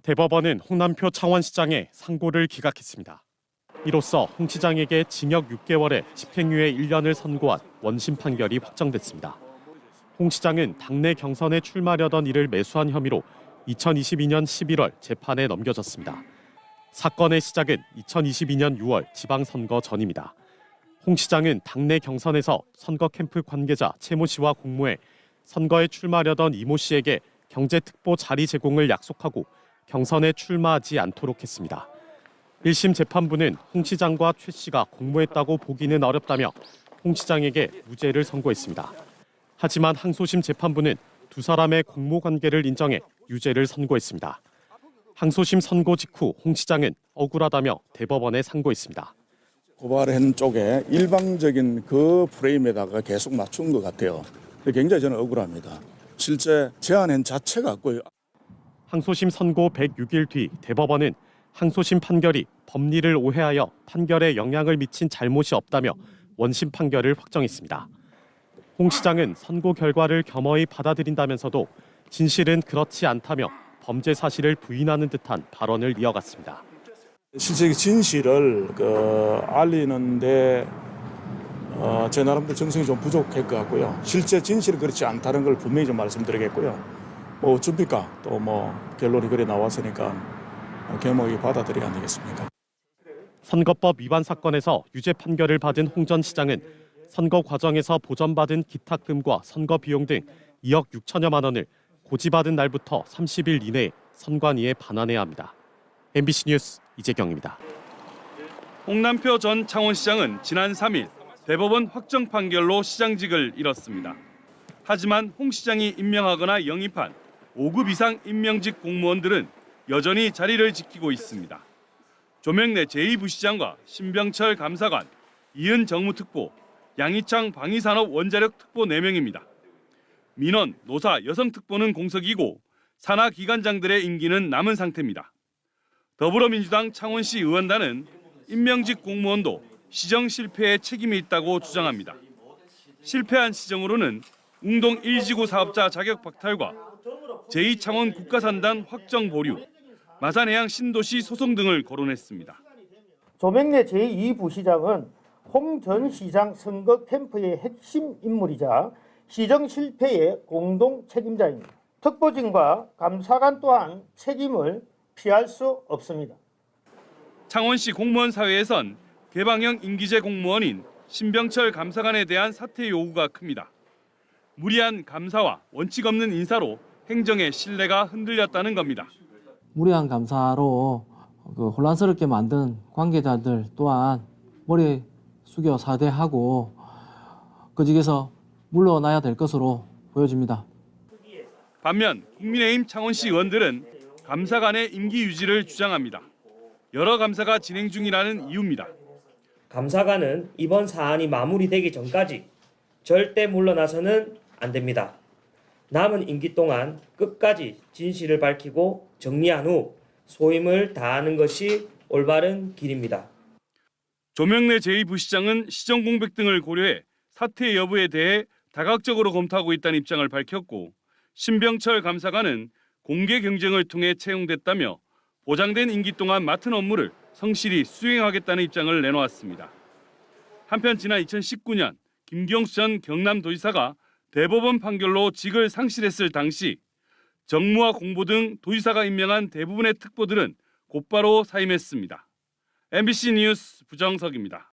대법원은 홍남표 창원시장의 상고를 기각했습니다. 이로써 홍 시장에게 징역 6개월에 집행유예 1년을 선고한 원심 판결이 확정됐습니다. 홍 시장은 당내 경선에 출마하려던 이를 매수한 혐의로 2022년 11월 재판에 넘겨졌습니다. 사건의 시작은 2022년 6월 지방선거 전입니다. 홍 시장은 당내 경선에서 선거 캠프 관계자 최모 씨와 공모해 선거에 출마하려던 이모 씨에게 경제특보 자리 제공을 약속하고 경선에 출마하지 않도록 했습니다. 1심 재판부는 홍 시장과 최 씨가 공모했다고 보기는 어렵다며 홍 시장에게 무죄를 선고했습니다. 하지만 항소심 재판부는 두 사람의 공모 관계를 인정해 유죄를 선고했습니다. 항소심 선고 직후 홍 시장은 억울하다며 대법원에 상고했습니다. 고발한 쪽에 일방적인 그 프레임에다가 계속 맞춘 것 같아요. 굉장히 저는 억울합니다. 실제 제안한 자체가 고 항소심 선고 106일 뒤 대법원은 항소심 판결이 법리를 오해하여 판결에 영향을 미친 잘못이 없다며 원심 판결을 확정했습니다. 홍 시장은 선고 결과를 겸허히 받아들인다면서도 진실은 그렇지 않다며 범죄 사실을 부인하는 듯한 발언을 이어갔습니다. 실제 진실을 알리는데 제 나름대로 정성이 좀 부족할 것 같고요. 실제 진실은 그렇지 않다는 걸 분명히 좀 말씀드리겠고요. 뭐 어쩝니까? 또 결론이 그래 나왔으니까 겸허히 받아들여야 되겠습니까? 선거법 위반 사건에서 유죄 판결을 받은 홍 전 시장은 선거 과정에서 보전받은 기탁금과 선거 비용 등 2억 6천여만 원을 고지받은 날부터 30일 이내에 선관위에 반환해야 합니다. MBC 뉴스 이재경입니다. 홍남표 전 창원시장은 지난 3일 대법원 확정 판결로 시장직을 잃었습니다. 하지만 홍 시장이 임명하거나 영입한 5급 이상 임명직 공무원들은 여전히 자리를 지키고 있습니다. 조명래 제2부시장과 신병철 감사관, 이은 정무특보, 양희창 방위산업 원자력 특보 4명입니다. 민원, 노사, 여성특보는 공석이고 산하 기관장들의 임기는 남은 상태입니다. 더불어민주당 창원시 의원단은 임명직 공무원도 시정 실패에 책임이 있다고 주장합니다. 실패한 시정으로는 웅동 1지구 사업자 자격 박탈과 제2창원 국가산단 확정 보류, 마산해양 신도시 소송 등을 거론했습니다. 조명래 제2부시장은 홍 전 시장 선거 캠프의 핵심 인물이자 시정 실패의 공동 책임자입니다. 특보진과 감사관 또한 책임을 피할 수 없습니다. 창원시 공무원 사회에선 개방형 임기제 공무원인 신병철 감사관에 대한 사퇴 요구가 큽니다. 무리한 감사와 원칙 없는 인사로 행정의 신뢰가 흔들렸다는 겁니다. 무리한 감사로 혼란스럽게 만든 관계자들 또한 머리 숙여 사퇴하고 그직에서 물러나야 될 것으로 보여집니다. 반면 국민의힘 창원시 의원들은 감사관의 임기 유지를 주장합니다. 여러 감사가 진행 중이라는 이유입니다. 감사관은 이번 사안이 마무리되기 전까지 절대 물러나서는 안 됩니다. 남은 임기 동안 끝까지 진실을 밝히고 정리한 후 소임을 다하는 것이 올바른 길입니다. 조명래 제2부시장은 시정 공백 등을 고려해 사퇴 여부에 대해 다각적으로 검토하고 있다는 입장을 밝혔고 신병철 감사관은 공개 경쟁을 통해 채용됐다며 보장된 임기 동안 맡은 업무를 성실히 수행하겠다는 입장을 내놓았습니다. 한편 지난 2019년 김경수 전 경남도지사가 대법원 판결로 직을 상실했을 당시 정무와 공보 등 도지사가 임명한 대부분의 특보들은 곧바로 사임했습니다. MBC 뉴스 부정석입니다.